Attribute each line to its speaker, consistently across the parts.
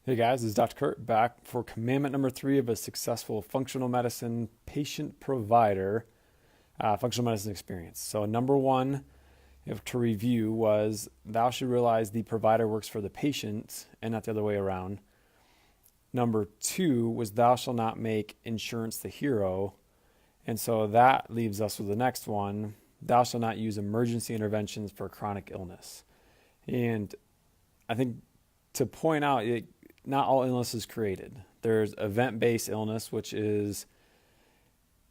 Speaker 1: Hey guys, this is Dr. Kurt back for commandment number 3 of a successful functional medicine patient provider functional medicine experience. So, number 1, if to review, was thou should realize the provider works for the patient and not the other way around. Number 2 was thou shall not make insurance the hero. And so that leaves us with the next one: thou shall not use emergency interventions for chronic illness. And I think to point out, not all illness is created. There's event-based illness, which is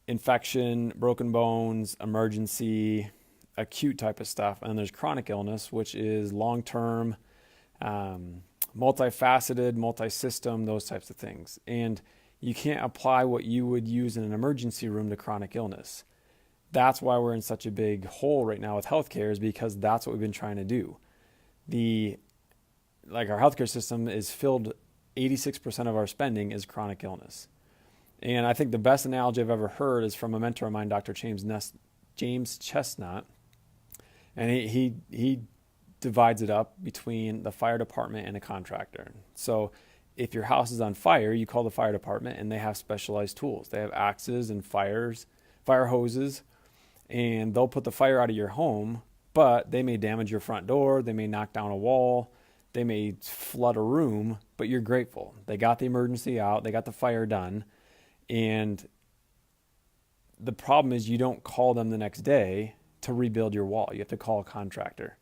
Speaker 1: infection, broken bones, emergency, acute type of stuff. And there's chronic illness, which is long-term, multifaceted, multi-system, those types of things. And you can't apply what you would use in an emergency room to chronic illness. That's why we're in such a big hole right now with healthcare, is because that's what we've been trying to do. Our healthcare system is filled, 86% of our spending is chronic illness. And I think the best analogy I've ever heard is from a mentor of mine, Dr. James Chestnut. And he divides it up between the fire department and a contractor. So if your house is on fire, you call the fire department and they have specialized tools. They have axes and fire hoses, and they'll put the fire out of your home, but they may damage your front door, they may knock down a wall, they may flood a room, but you're grateful. They got the emergency out, they got the fire done. And the problem is you don't call them the next day to rebuild your wall. You have to call a contractor.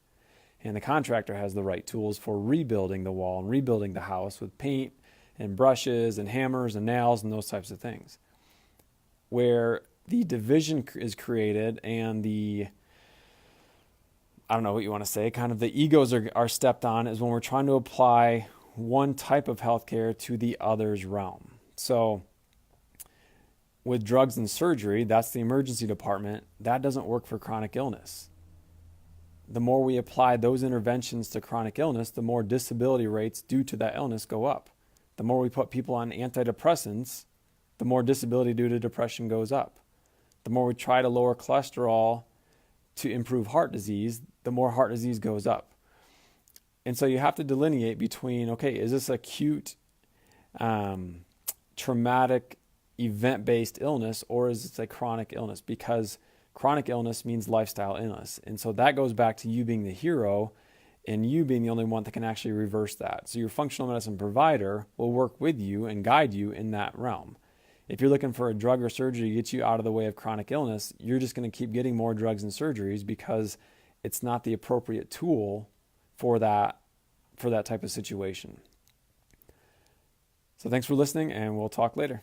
Speaker 1: And the contractor has the right tools for rebuilding the wall and rebuilding the house with paint and brushes and hammers and nails and those types of things. Where the division is created and I don't know what you want to say, kind of the egos are stepped on, is when we're trying to apply one type of healthcare to the other's realm. So with drugs and surgery, that's the emergency department. That doesn't work for chronic illness. The more we apply those interventions to chronic illness, the more disability rates due to that illness go up. The more we put people on antidepressants, the more disability due to depression goes up. The more we try to lower cholesterol to improve heart disease, the more heart disease goes up. And so you have to delineate between, okay, is this acute, traumatic, event-based illness, or is it a chronic illness? Because chronic illness means lifestyle illness. And so that goes back to you being the hero and you being the only one that can actually reverse that. So your functional medicine provider will work with you and guide you in that realm. If you're looking for a drug or surgery to get you out of the way of chronic illness, you're just going to keep getting more drugs and surgeries because it's not the appropriate tool for that type of situation. So thanks for listening, and we'll talk later.